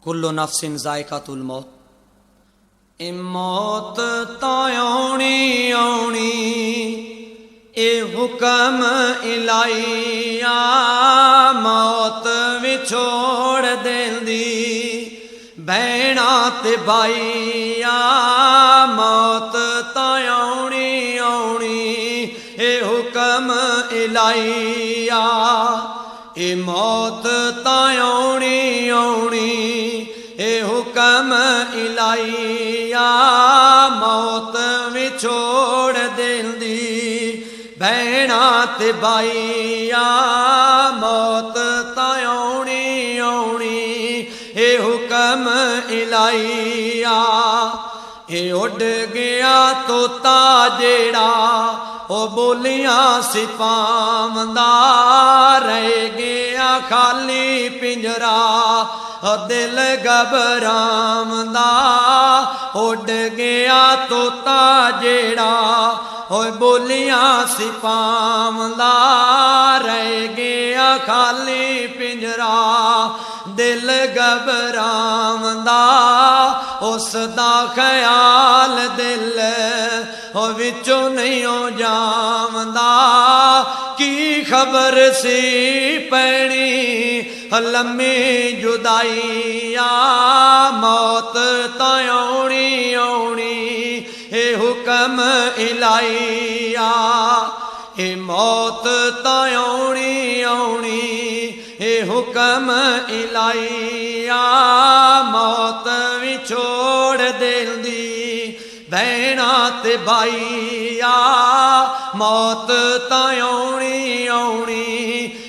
कुल्लु नफ्सिन जायकातुल मौत। ए मौत तो आउणी आउणी ए हुक्म इलाही मौत विछोड़ देंदी भैणा ते भाई मौत तो आउणी आउणी ए हुक्म इलाही ए मौत तो आउणी आउणी ए हुक्म इलाही मौत विछोड़ देंदी भैणा ते भाई मौत तो आउणी आउणी ए हुक्म इलाही ए उड़ गया तोता जेड़ा ओ बोलियां सिपावंदा रह गया खाली पिंजरा दिल घबरावंदा उड़ गया तोता जेड़ा ओ बोलियां सिपावंदा रह गया खाली पिंजरा दिल घबरावंदा उसदा ख्याल दिल ओ विचों नहीं हो जावंदा की खबर सी पैनी लम्मी जुदाई मौत तो आउणी आउणी ए हुक्म इलाही ए मौत तो आउणी आउणी ए हुक्म इलाही मौत विछोड़ देंदी भैणा ते भाई मौत तो आउणी आउणी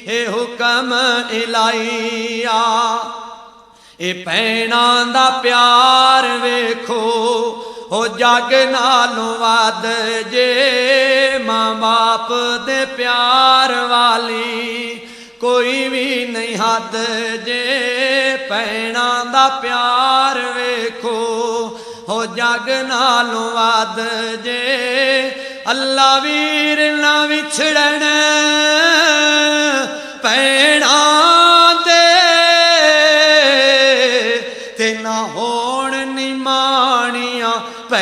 ए हुक्म इलाही ए भैणा दा प्यार वेखो ओ जग नालों वध जे मां बाप दे प्यार वाली कोई भी नहीं हद जे भैणा दा प्यार वेखो हो जग नालों वध जे अल्लाह वीर ना विछड़न